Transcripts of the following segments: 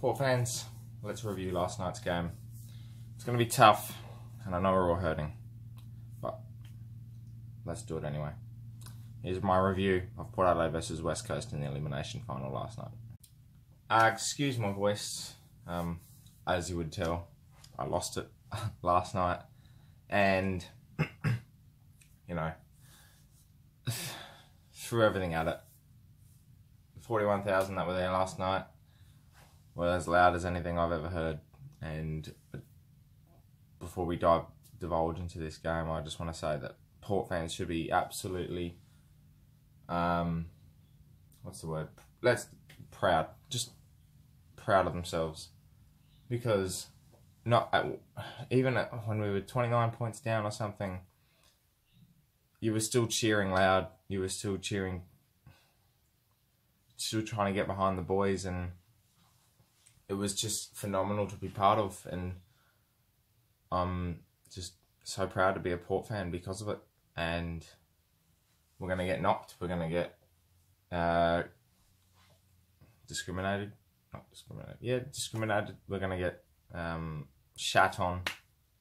Port fans, let's review last night's game. It's going to be tough, and I know we're all hurting, but let's do it anyway. Here's my review of Port Adelaide versus West Coast in the Elimination Final last night. Excuse my voice, as you would tell, I lost it last night, and, you know, threw everything at it. 41,000 that were there last night were as loud as anything I've ever heard. And before we divulge into this game, I just want to say that Port fans should be absolutely, what's the word? Proud. Just proud of themselves. Because even when we were 29 points down or something, you were still cheering loud. You were still cheering, still trying to get behind the boys, and it was just phenomenal to be part of, and I'm just so proud to be a Port fan because of it. And we're going to get knocked. We're going to get discriminated. We're going to get shat on,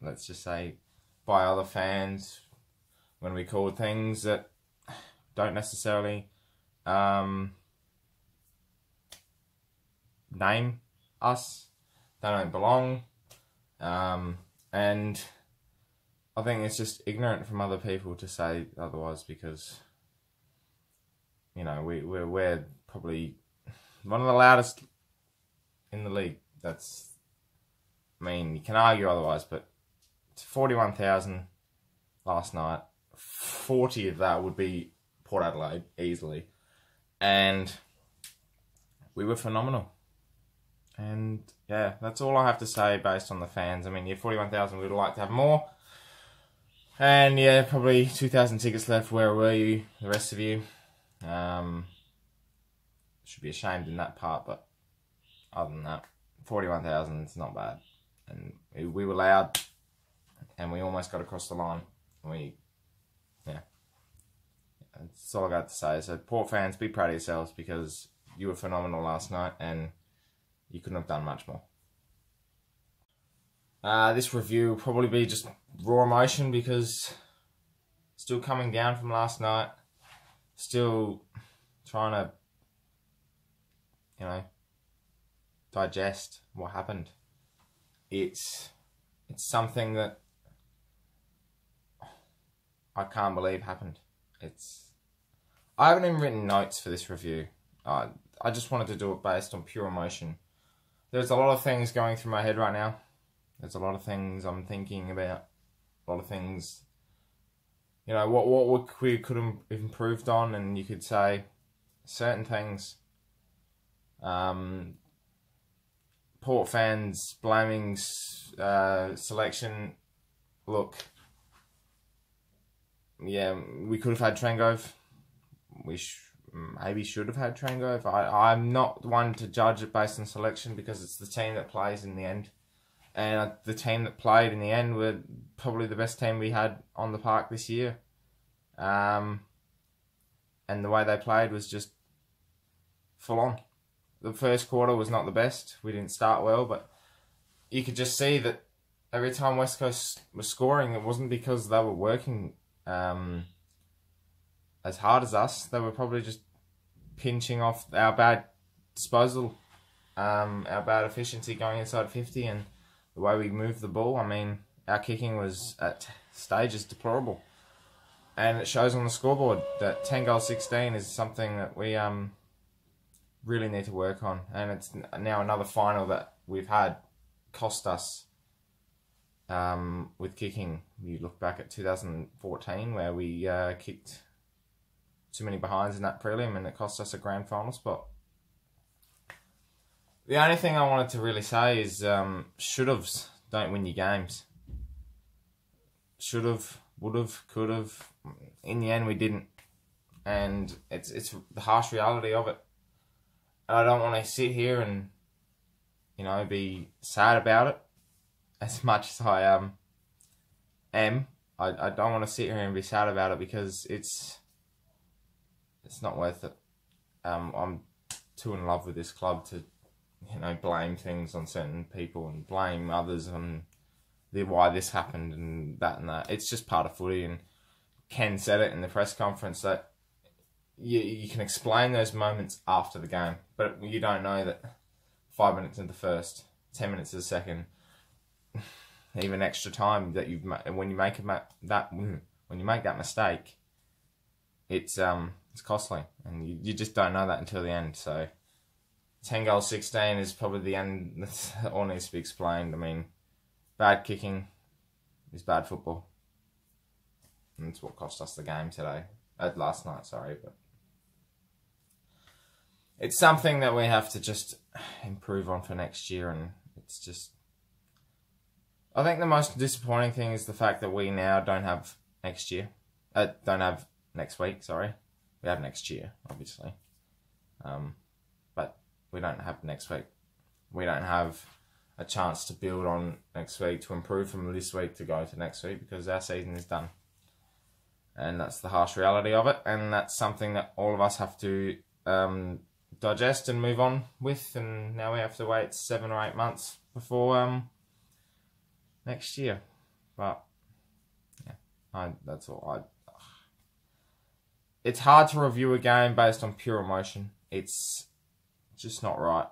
let's just say, by other fans when we call things that don't necessarily name us. They don't belong. And I think it's just ignorant from other people to say otherwise, because, you know, we're probably one of the loudest in the league. I mean, you can argue otherwise, but it's 41,000 last night. 40 of that would be Port Adelaide, easily. And we were phenomenal. And yeah, that's all I have to say based on the fans. I mean, yeah, 41,000, we'd like to have more. And yeah, probably 2,000 tickets left. Where were you, the rest of you? Should be ashamed in that part, but other than that, 41,000 is not bad. And we were loud, and we almost got across the line. Yeah. That's all I got to say. So, Port fans, be proud of yourselves, because you were phenomenal last night, and you couldn't have done much more. This review will probably be just raw emotion, because still coming down from last night, still trying to, you know, digest what happened. It's something that I can't believe happened. I haven't even written notes for this review. I just wanted to do it based on pure emotion. There's a lot of things going through my head right now. There's a lot of things I'm thinking about. A lot of things, you know, what we could have improved on, and you could say certain things. Port fans blaming selection. Look, yeah, we could have had Trengove. We maybe should have had Trengove. I'm not one to judge it based on selection, because it's the team that plays in the end. And the team that played in the end were probably the best team we had on the park this year. And the way they played was just full on. The first quarter was not the best. We didn't start well, but you could just see that every time West Coast was scoring, it wasn't because they were working as hard as us. They were probably just pinching off our bad disposal, our bad efficiency going inside 50, and the way we moved the ball. I mean, our kicking was at stages deplorable. And it shows on the scoreboard that 10 goals 16 is something that we really need to work on. And it's now another final that we've had cost us with kicking. You look back at 2014, where we kicked too many behinds in that prelim, and it cost us a grand final spot. The only thing I wanted to really say is should-haves don't win your games. Should-have, would-have, could-have. In the end, we didn't. And it's the harsh reality of it. And I don't want to sit here and, you know, be sad about it as much as I am. I don't want to sit here and be sad about it, because it's not worth it. I'm too in love with this club to blame things on certain people and blame others on why this happened and that. It's just part of footy, and Ken said it in the press conference that you can explain those moments after the game, but you don't know that 5 minutes in the first, 10 minutes of the second, even extra time that when you make that mistake, it's costly, and you just don't know that until the end. So 10 goals 16 is probably the end. That all needs to be explained. I mean, bad kicking is bad football, and that's what cost us the game last night. Sorry, but it's something that we have to just improve on for next year, and it's just. I think the most disappointing thing is the fact that we now don't have next year. Don't have next week, sorry. We have next year, obviously. But we don't have next week. We don't have a chance to build on next week, to improve from this week to go to next week, because our season is done. And that's the harsh reality of it. And that's something that all of us have to digest and move on with. And now we have to wait 7 or 8 months before next year. But yeah, that's all. It's hard to review a game based on pure emotion. It's just not right,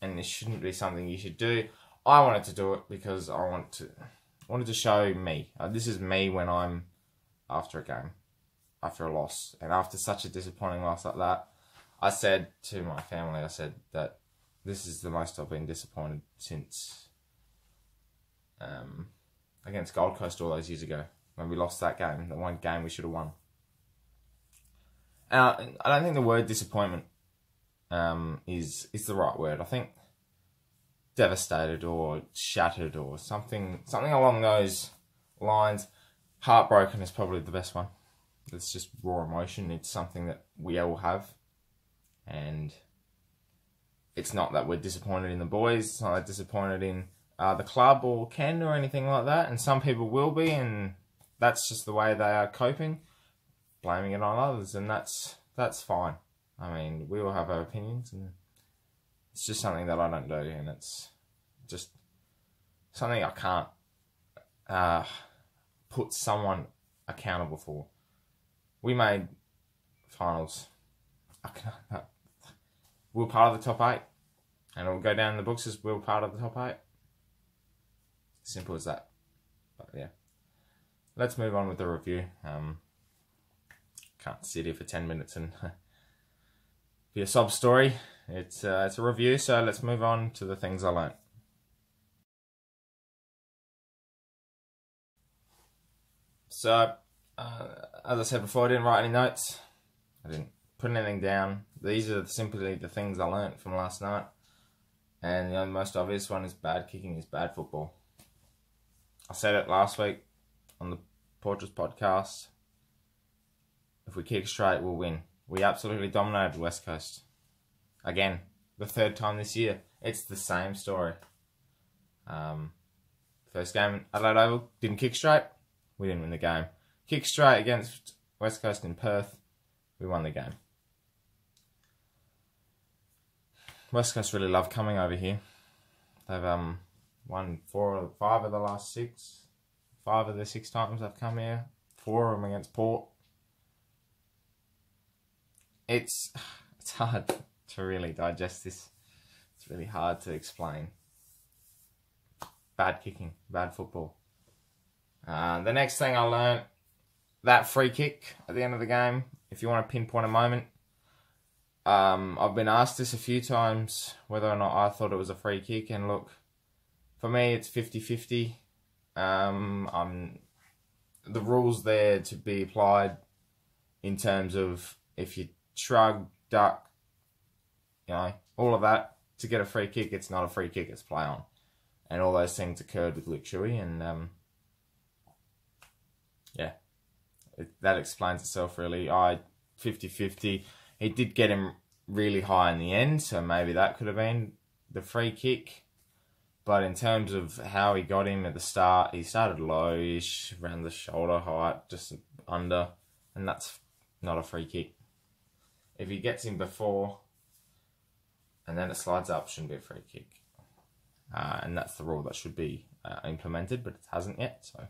and this shouldn't be something you should do. I wanted to do it because I wanted to show me. This is me when I'm after a game, after a loss, and after such a disappointing loss like that. I said to my family, I said that this is the most I've been disappointed since against Gold Coast all those years ago, when we lost that game, the one game we should have won. I don't think the word disappointment is the right word. I think devastated or shattered or something along those lines. Heartbroken is probably the best one. It's just raw emotion. It's something that we all have, and it's not that we're disappointed in the boys. It's not that disappointed in the club or Ken or anything like that, and some people will be, and that's just the way they are coping, blaming it on others, and that's fine. I mean, we all have our opinions, and it's just something that I don't do, and it's just something I can't put someone accountable for. We made finals. We were part of the top 8, and it will go down in the books as we were part of the top 8. Simple as that. But yeah, let's move on with the review. Can't sit here for 10 minutes and be a sob story. It's a review, so let's move on to the things I learnt. So, as I said before, I didn't write any notes. I didn't put anything down. These are simply the things I learnt from last night. And the most obvious one is bad kicking is bad football. I said it last week on the Portraits podcast. If we kick straight, we'll win. We absolutely dominated West Coast. Again, the 3rd time this year. It's the same story. First game at Adelaide Oval, didn't kick straight. We didn't win the game. Kick straight against West Coast in Perth. We won the game. West Coast really love coming over here. They've won 4 or 5 of the last 6. 5 of the 6 times they've come here. 4 of them against Port. It's hard to really digest this. It's really hard to explain. Bad kicking, bad football. The next thing I learnt, that free kick at the end of the game, if you want to pinpoint a moment, I've been asked this a few times, whether or not I thought it was a free kick, and look, for me it's 50-50. The rules there to be applied in terms of if you shrug, duck, all of that, to get a free kick, it's not a free kick, it's play on. And all those things occurred with Luke Shuey, and that explains itself really. 50-50. He did get him really high in the end, so maybe that could have been the free kick. But in terms of how he got him at the start, he started low-ish, around the shoulder height, just under, and that's not a free kick. If he gets him before, and then it slides up, shouldn't be a free kick. And that's the rule that should be implemented, but it hasn't yet. So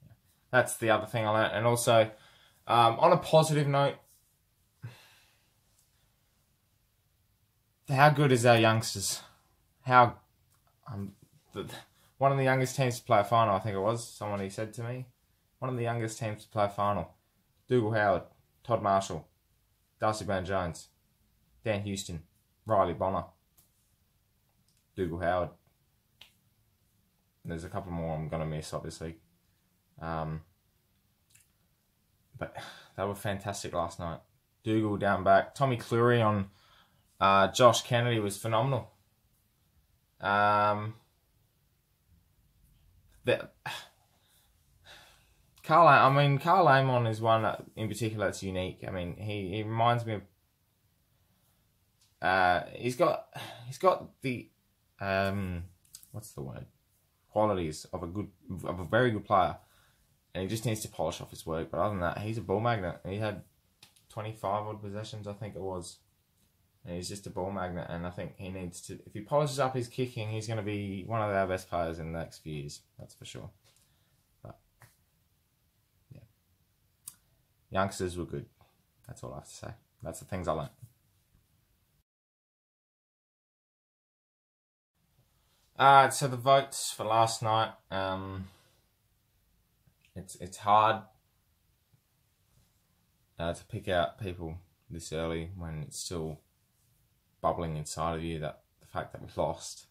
yeah. That's the other thing I learned. And also, on a positive note, how good is our youngsters? How one of the youngest teams to play a final, I think it was. Someone he said to me, one of the youngest teams to play a final. Dougal Howard, Todd Marshall, Darcy Byrne-Jones, Dan Houston, Riley Bonner, Dougal Howard. There's a couple more I'm going to miss, obviously. But they were fantastic last night. Dougal down back. Tommy Cleary on Josh Kennedy was phenomenal. Carl Amon is one that, in particular, that's unique. I mean, he reminds me of. He's got the what's the word? Qualities of a very good player, and he just needs to polish off his work. But other than that, he's a ball magnet. He had 25 odd possessions, I think it was. And he's just a ball magnet, and I think he needs to. If he polishes up his kicking, he's going to be one of our best players in the next few years. That's for sure. But yeah, youngsters were good. That's all I have to say. That's the things I learned. So the votes for last night. It's hard to pick out people this early when it's still bubbling inside of you, that the fact that we lost.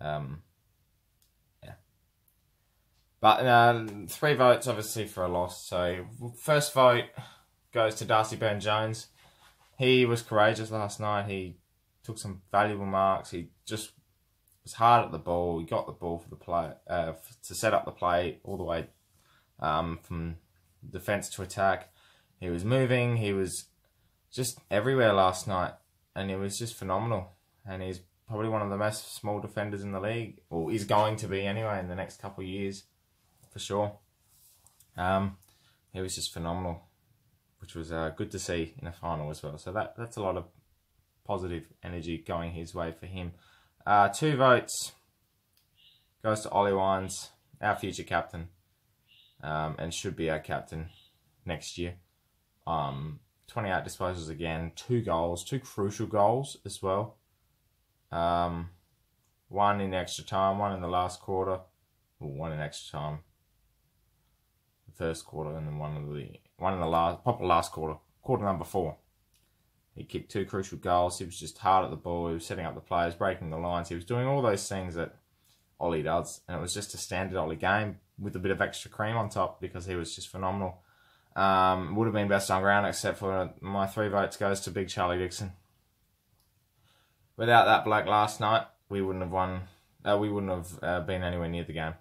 Yeah. But 3 votes obviously for a loss. So first vote goes to Darcy Byrne-Jones. He was courageous last night. He took some valuable marks. He just was hard at the ball. He got the ball for the play to set up the play all the way from defence to attack. He was moving. He was just everywhere last night. And it was just phenomenal. And he's probably one of the best small defenders in the league. Or he's going to be anyway in the next couple of years. For sure. He was just phenomenal. Which was good to see in a final as well. So that's a lot of positive energy going his way for him. 2 votes goes to Ollie Wines, our future captain. And should be our captain next year. 28 disposals again, 2 goals, 2 crucial goals as well. 1 in extra time, 1 in the last quarter, or 1 in extra time, the first quarter, and then one in the last quarter, quarter number 4. He kicked 2 crucial goals. He was just hard at the ball. He was setting up the players, breaking the lines. He was doing all those things that Ollie does, and it was just a standard Ollie game with a bit of extra cream on top because he was just phenomenal. Would have been best on ground, except for my 3 votes goes to Big Charlie Dixon. Without that bloke last night, we wouldn't have won. We wouldn't have been anywhere near the game.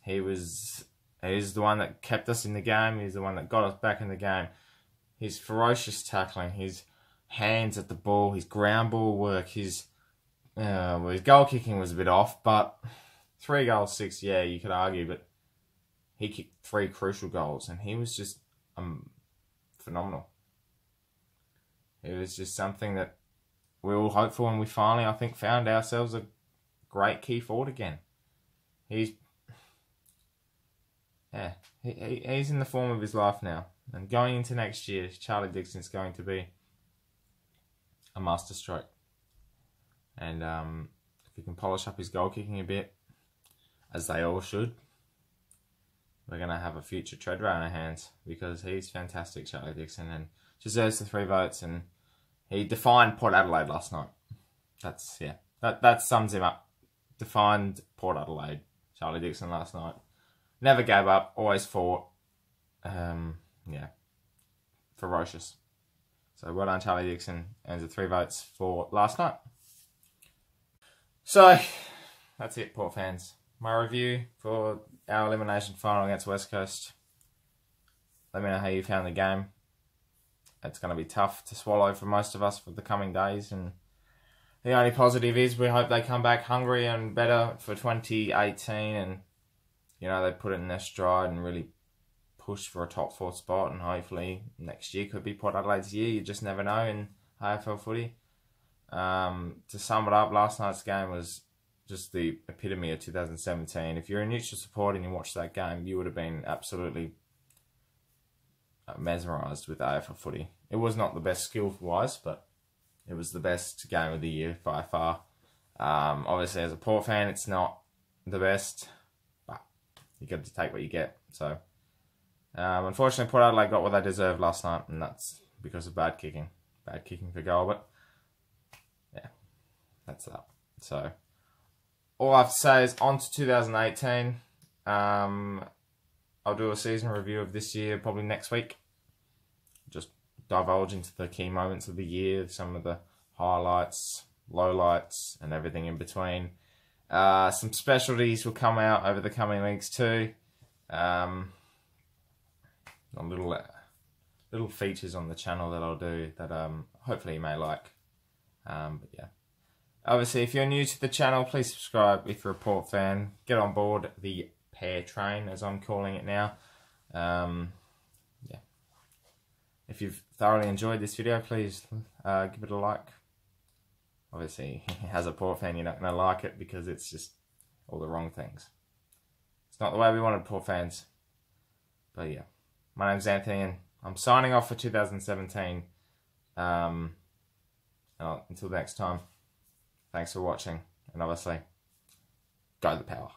He's the one that kept us in the game. He's the one that got us back in the game. His ferocious tackling, his hands at the ball, his ground ball work, his goal kicking was a bit off, but 3 goals, 6, yeah, you could argue, but he kicked 3 crucial goals, and he was just phenomenal. It was just something that we all hoped for, and we finally, I think, found ourselves a great key forward again. He's in the form of his life now, and going into next year, Charlie Dixon's going to be a masterstroke. And if he can polish up his goal kicking a bit, as they all should, we're going to have a future treadway on our hands, because he's fantastic, Charlie Dixon, and deserves the 3 votes. And he defined Port Adelaide last night. That sums him up. Defined Port Adelaide, Charlie Dixon last night. Never gave up, always fought. Ferocious. So well done, Charlie Dixon, and the 3 votes for last night. So that's it, Port fans. My review for our elimination final against West Coast. Let me know how you found the game. It's going to be tough to swallow for most of us for the coming days, and the only positive is we hope they come back hungry and better for 2018, and they put it in their stride and really push for a top 4 spot, and hopefully next year could be Port Adelaide's year. You just never know in AFL footy. To sum it up, last night's game was just the epitome of 2017. If you're a neutral supporter and you watched that game, you would have been absolutely mesmerised with AFL footy. It was not the best skill-wise, but it was the best game of the year by far. Obviously, as a Port fan, it's not the best, but you got to take what you get. So, unfortunately, Port Adelaide got what they deserved last night, and that's because of bad kicking. Bad kicking for goal, but yeah, that's that. So, all I have to say is on to 2018. I'll do a season review of this year probably next week. Just divulge into the key moments of the year, some of the highlights, lowlights, and everything in between. Some specialties will come out over the coming weeks too. Little features on the channel that I'll do that hopefully you may like. But yeah. Obviously, if you're new to the channel, please subscribe. If you're a Port fan, get on board the pair train, as I'm calling it now. Yeah. If you've thoroughly enjoyed this video, please give it a like. Obviously, as a Port fan, you're not going to like it because it's just all the wrong things. It's not the way we wanted, Port fans. But yeah, my name's Anthony, and I'm signing off for 2017. Until next time, thanks for watching, and obviously, go the power.